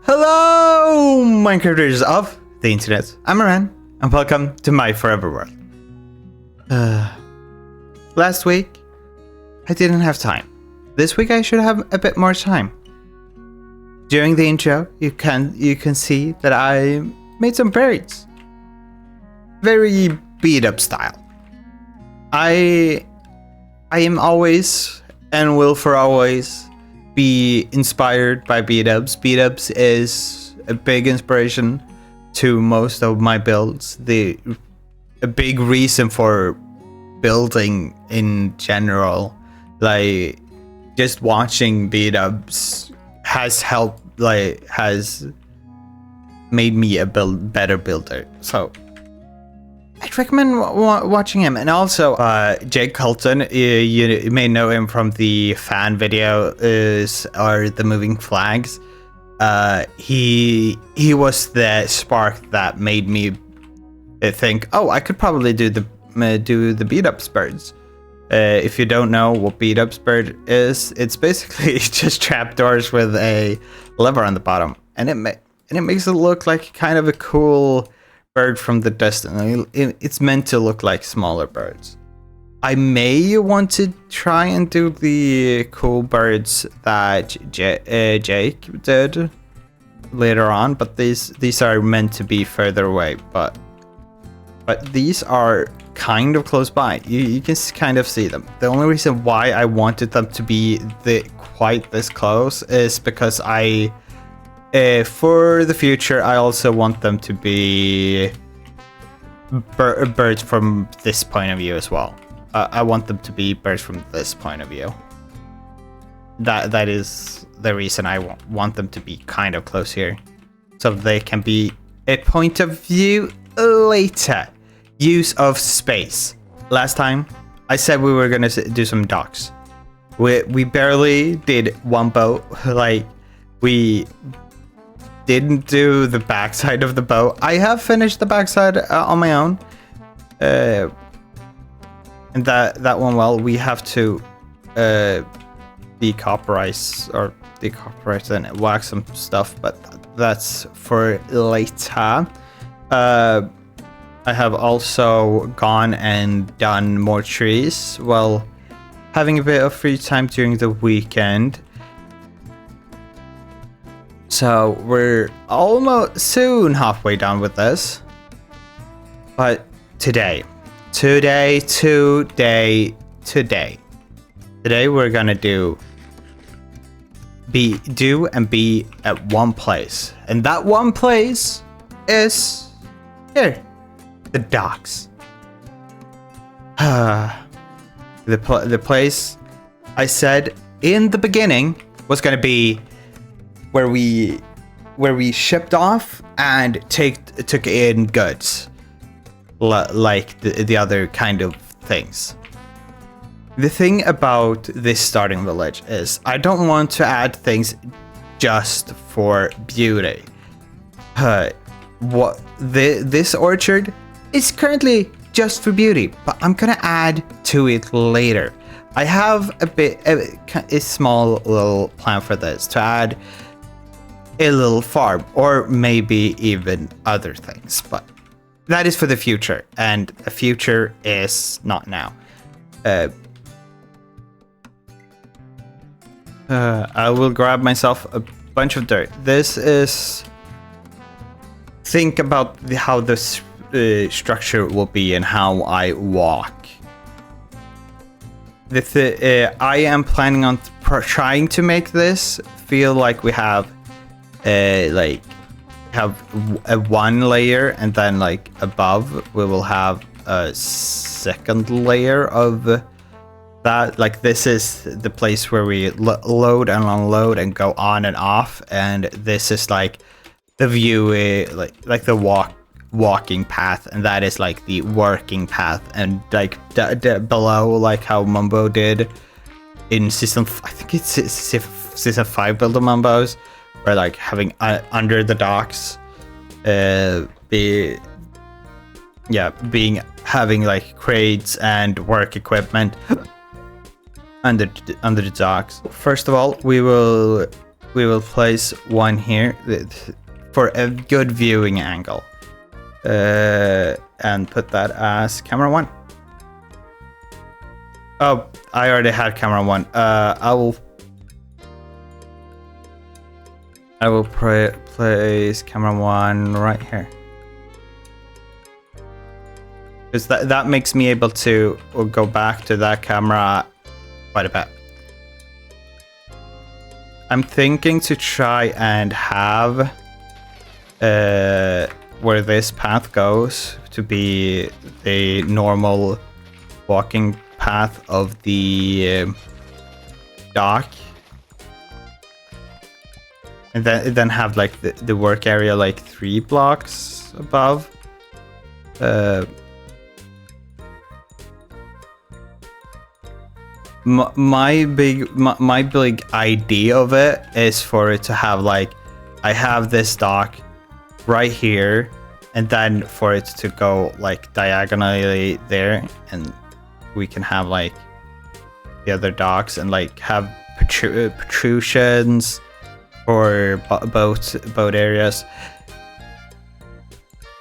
Hello, Minecrafters of the internet. I'm Moran, and welcome to my forever world. Last week, I didn't have time. This week, I should have a bit more time. During the intro, you can see that I made some birds, very beat up style. I am always and will for always be inspired by beat-ups. Beat-ups is a big inspiration to most of my builds. A big reason for building in general, like just watching beat-ups has made me a better builder. So I'd recommend watching him. And also Jake Colton, you may know him from the fan video or the moving flags. He was the spark that made me think, oh, I could probably do the beat up birds. If you don't know what beat up bird is, it's basically just trapdoors with a lever on the bottom, and it makes it look like kind of a cool bird from the distance. It's meant to look like smaller birds. I may want to try and do the cool birds that Jake did later on, but these are meant to be further away. But these are kind of close by. You can kind of see them. The only reason why I wanted them to be quite this close is because for the future, I also want them to be birds from this point of view as well. I want them to be birds from this point of view. That is the reason I want them to be kind of close here, so they can be a point of view later. Use of space. Last time, I said we were gonna do some docks. We barely did one boat. Like, we didn't do the backside of the boat. I have finished the backside on my own, and that one. Well, we have to decopperize and wax some stuff, but that's for later. I have also gone and done more trees while having a bit of free time during the weekend. So we're almost soon halfway done with this. But today we're gonna do and be at one place. And that one place is here. The docks. The place I said in the beginning was gonna be where we shipped off and took in goods, like the other kind of things. The thing about this starting village is I don't want to add things just for beauty. This orchard is currently just for beauty, but I'm gonna add to it later. I have a small little plan for this, to add a little farm, or maybe even other things, but that is for the future, and the future is not now. I will grab myself a bunch of dirt. This is... Think about how this structure will be and how I walk. I am planning on trying to make this feel like we have have a one layer, and then like above we will have a second layer of that. Like this is the place where we load and unload and go on and off, and this is like the view, like the walking path, and that is like the working path. And like below, like how Mumbo did in season, I think it's season 5 Build a Mumbos, where like having under the docks having like crates and work equipment under the docks. First of all, we will place one here for a good viewing angle, and put that as camera 1. Oh, I already had camera 1. I will place camera 1 right here, because that makes me able to go back to that camera quite a bit. I'm thinking to try and have where this path goes to be the normal walking path of the dock, and then have like the work area like 3 blocks above. My big idea of it is for it to have like, I have this dock right here, and then for it to go like diagonally there, and we can have like the other docks and like have protrusions for boat areas.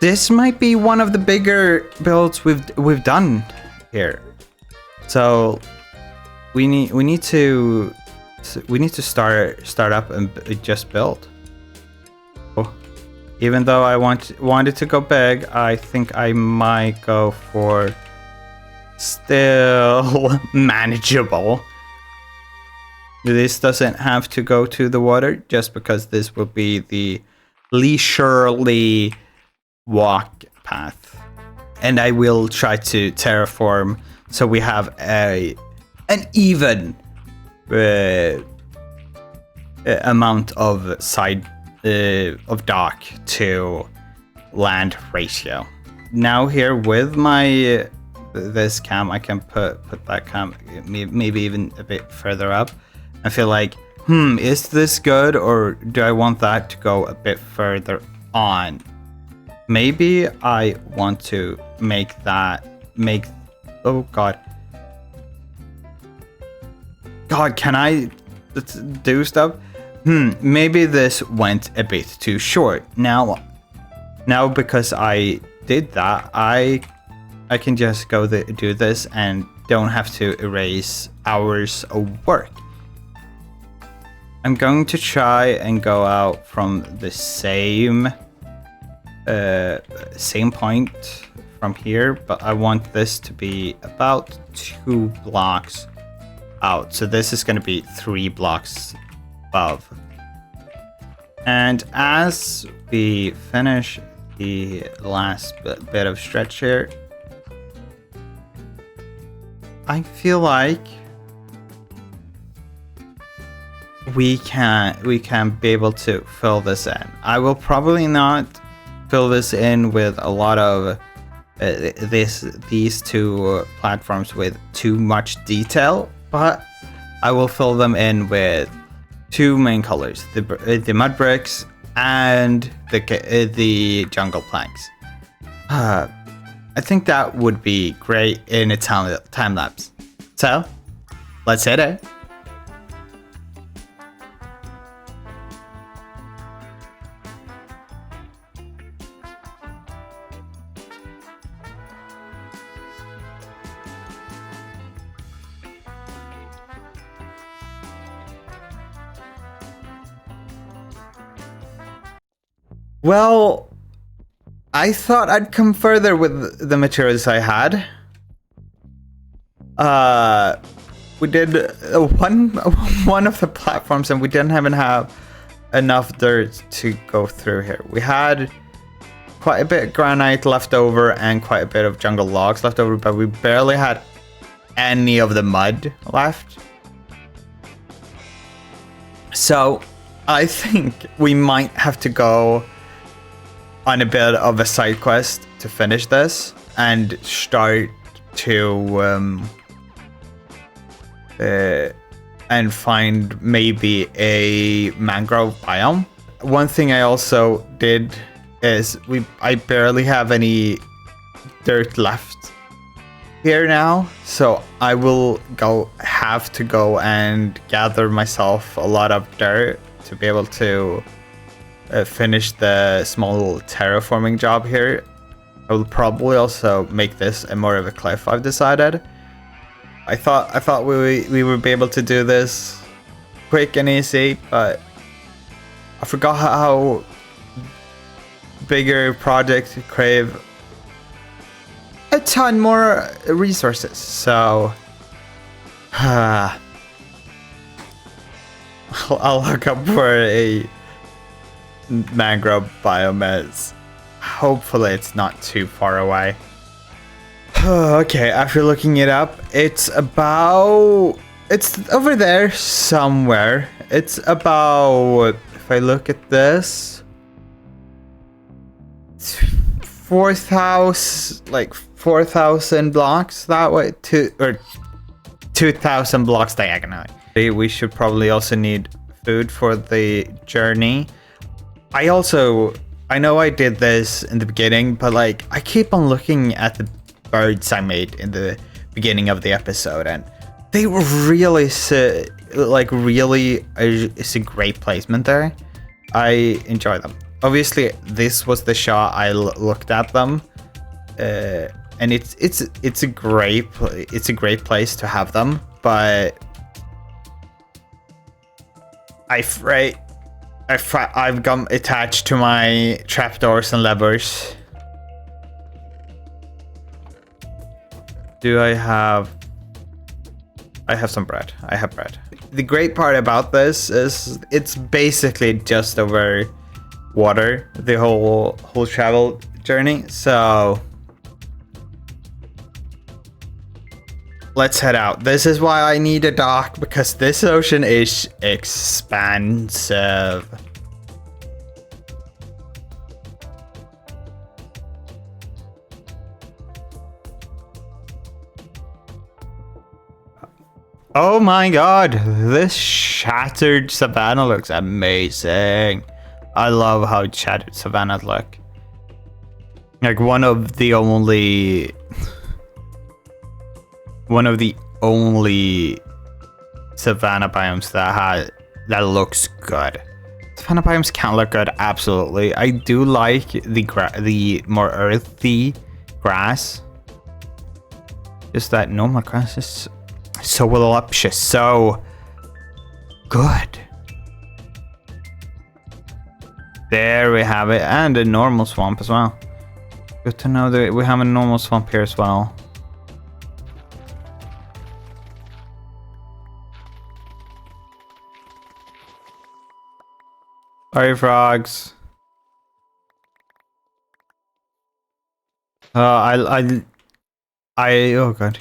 This might be one of the bigger builds we've done here, so we need to start up and just build. Even though I wanted to go big, I think I might go for still manageable. This doesn't have to go to the water, just because this will be the leisurely walk path. And I will try to terraform so we have an even amount of side of dock to land ratio. Now here with my this cam, I can put that cam maybe even a bit further up. I feel like, is this good, or do I want that to go a bit further on? Maybe I want to oh god, can I do stuff? Maybe this went a bit too short. Now because I did that, I can just go do this and don't have to erase hours of work. I'm going to try and go out from the same point from here, but I want this to be about 2 blocks out. So this is going to be 3 blocks above. And as we finish the last bit of stretch here, I feel like we can be able to fill this in. I will probably not fill this in with a lot of these 2 platforms with too much detail, but I will fill them in with 2 main colors: the mud bricks and the jungle planks. I think that would be great in a time lapse. So let's hit it. Well, I thought I'd come further with the materials I had. We did one of the platforms, and we didn't even have enough dirt to go through here. We had quite a bit of granite left over and quite a bit of jungle logs left over, but we barely had any of the mud left. So I think we might have to go on a bit of a side quest to finish this and start to and find maybe a mangrove biome. One thing I also did is I barely have any dirt left here now, so I will have to go and gather myself a lot of dirt to be able to finish the small terraforming job here. I will probably also make this a more of a cliff, I've decided. I thought we would be able to do this quick and easy, but I forgot how bigger projects crave a ton more resources. So I'll look up for a mangrove biome. Hopefully it's not too far away. Okay, after looking it up, it's over there somewhere. It's about, if I look at this, 4,000 blocks that way, 2,000 blocks diagonally. We should probably also need food for the journey. I know I did this in the beginning, but like I keep on looking at the birds I made in the beginning of the episode, and they were really it's a great placement there. I enjoy them. Obviously, this was the shot I looked at them, and it's a great place to have them. But I've got attached to my trapdoors and levers. I have some bread. I have bread. The great part about this is it's basically just over water the whole travel journey. So let's head out. This is why I need a dock, because this ocean is expansive. Oh my god, this shattered savanna looks amazing. I love how shattered savannas look. Like one of the only savanna biomes that looks good. Savanna biomes can look good, absolutely. I do like the more earthy grass. Just that normal grass is so voluptuous, so good. There we have it, and a normal swamp as well. Good to know that we have a normal swamp here as well. Sorry, frogs. Oh god.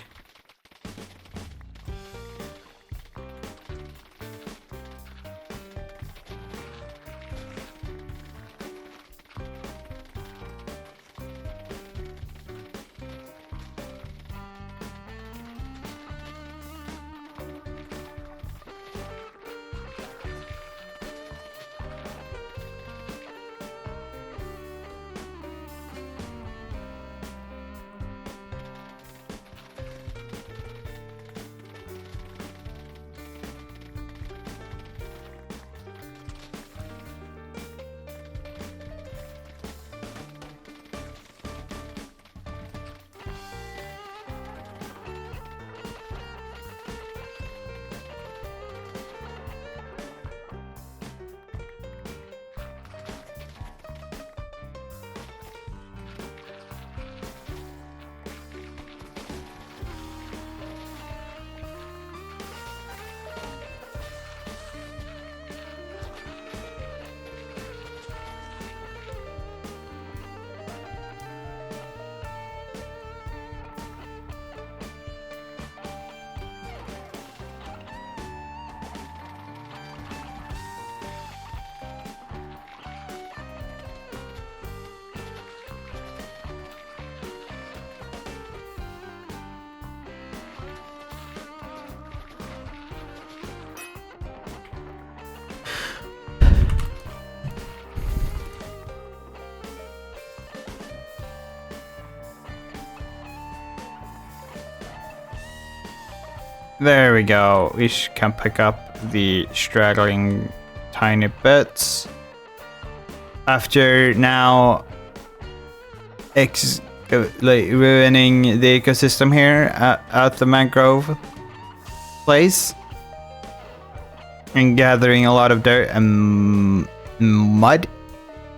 There we go. We can pick up the straggling tiny bits. After now ruining the ecosystem here at the mangrove place and gathering a lot of dirt and mud,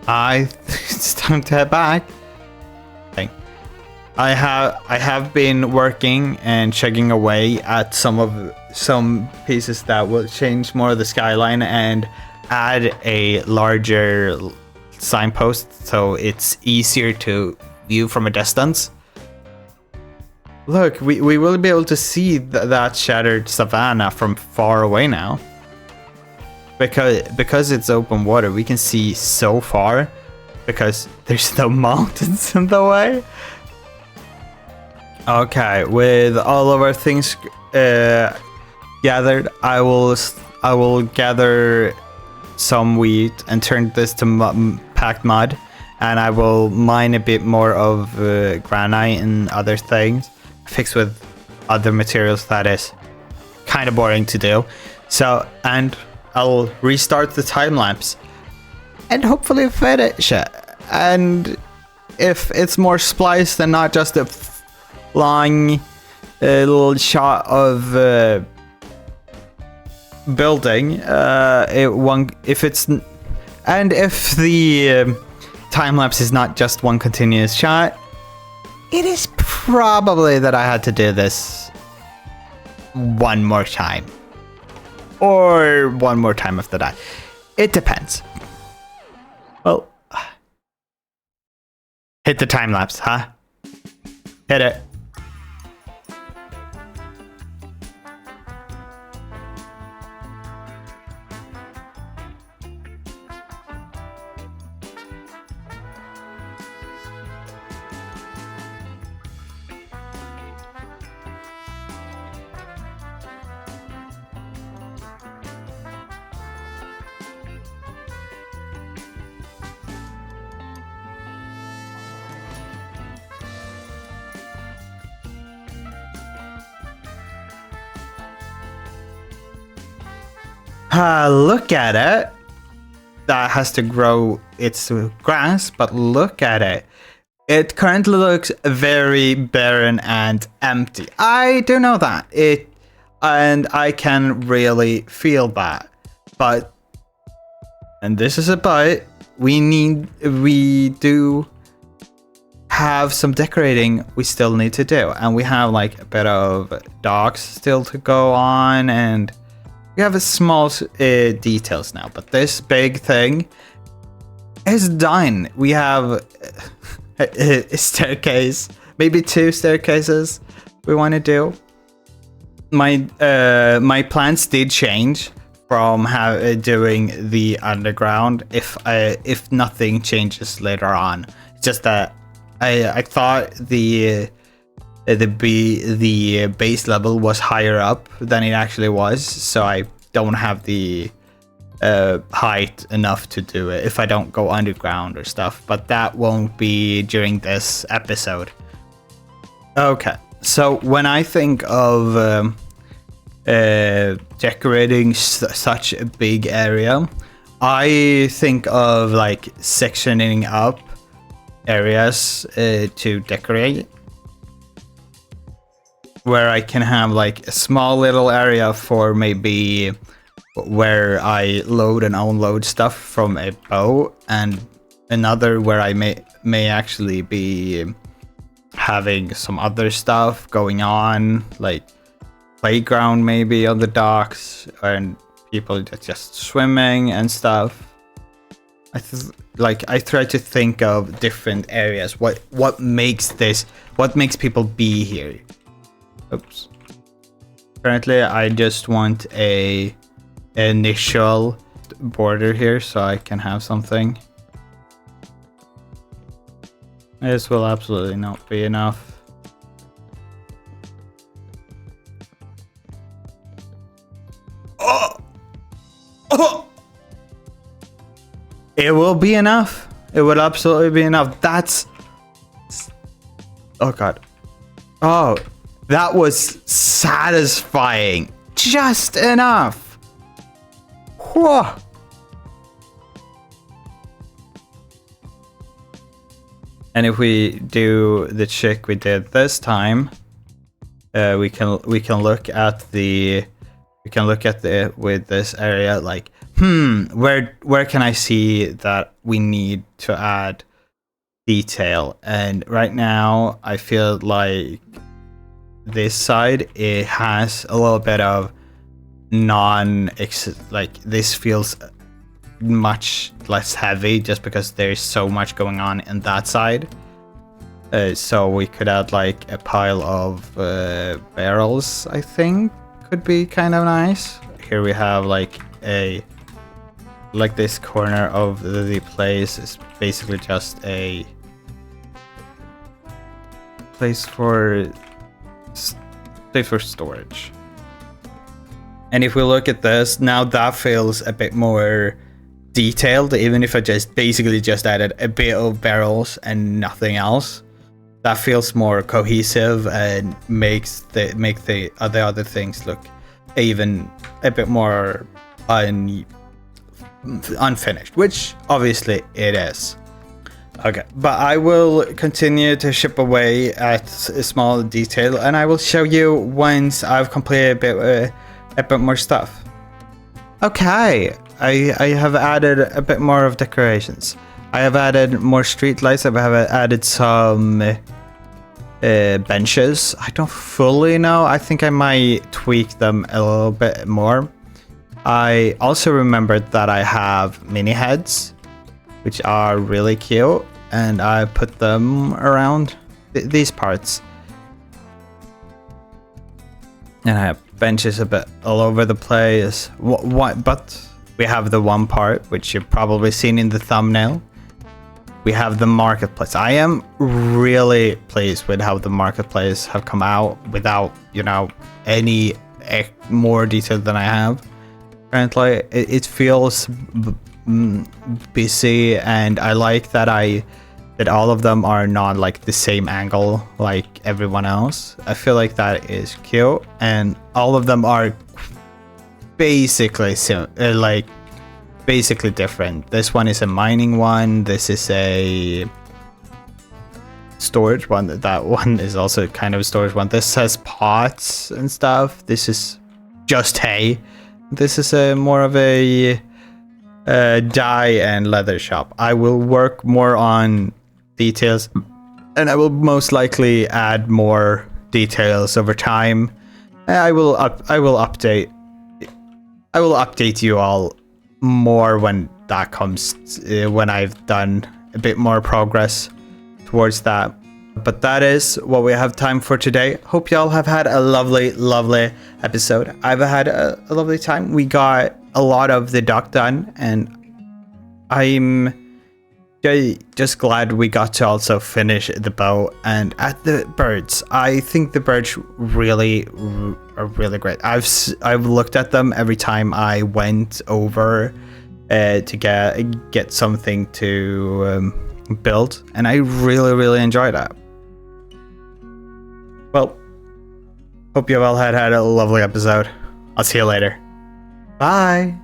it's time to head back. Okay. I have been working and chugging away at some pieces that will change more of the skyline and add a larger signpost so it's easier to view from a distance. Look, we will be able to see that shattered savanna from far away now. Because it's open water, we can see so far because there's no mountains in the way. Okay, with all of our things gathered, I will gather some wheat and turn this to packed mud, and I will mine a bit more of granite and other things, fix with other materials that is kind of boring to do. So, and I'll restart the time lapse and hopefully finish it. And if it's more spliced and not just a long little shot of building, if the time lapse is not just one continuous shot, it is probably that I had to do this one more time, or one more time after that. It depends. Well, hit the time lapse, huh? Hit it. Look at it. That has to grow its grass, but look at it. It currently looks very barren and empty. I do know that. And I can really feel that. But, and this is a but, we do have some decorating we still need to do. And we have like a bit of docks still to go on, and we have a small details now, but this big thing is done. We have a staircase, maybe 2 staircases we want to do. My plans did change from doing the underground if nothing changes later on. It's just that I thought the base level was higher up than it actually was, so I don't have the height enough to do it if I don't go underground or stuff, but that won't be during this episode. Okay, so when I think of decorating such a big area, I think of like sectioning up areas to decorate, where I can have like a small little area for maybe where I load and unload stuff from a boat, and another where I may actually be having some other stuff going on, like playground maybe on the docks, and people just swimming and stuff. I try to think of different areas. What makes people be here? Oops. Currently, I just want a initial border here so I can have something. This will absolutely not be enough. Oh! It will be enough. It will absolutely be enough. That's... Oh god. Oh, That was satisfying. Just enough. Whoa. And if we do the trick we did this time, we can look at the with this area like, where can I see that we need to add detail? And right now I feel like this side, it has a little bit of like this feels much less heavy just because there's so much going on in that side. So we could add like a pile of barrels, I think could be kind of nice. Here we have like this corner of the place is basically just a place for storage. And if we look at this now, that feels a bit more detailed, even if I basically just added a bit of barrels and nothing else. That feels more cohesive and makes the other things look even a bit more unfinished, which obviously it is. Okay, but I will continue to chip away at a small detail, and I will show you once I've completed a bit more stuff. Okay, I have added a bit more of decorations. I have added more street lights. I have added some benches. I don't fully know. I think I might tweak them a little bit more. I also remembered that I have mini heads, which are really cute, and I put them around these parts. And I have benches a bit all over the place. But we have the one part which you've probably seen in the thumbnail. We have the marketplace. I am really pleased with how the marketplace have come out without, any more detail than I have currently. It feels busy, and I like that all of them are not like the same angle like everyone else. I feel like that is cute, and all of them are basically basically different. This one is a mining one. This is a storage one. That one is also kind of a storage one. This has pots and stuff. This is just hay. This is a more of a dye and leather shop. I will work more on details, and I will most likely add more details over time. I will update you all more when that comes, when I've done a bit more progress towards that. But that is what we have time for today. Hope y'all have had a lovely episode. I've had a lovely time. We got a lot of the dock done, and I'm just glad we got to also finish the boat and at the birds. I think the birds really are really great. I've looked at them every time I went over to get something to build, and I really enjoy that. Well, hope you all had a lovely episode. I'll see you later. Bye.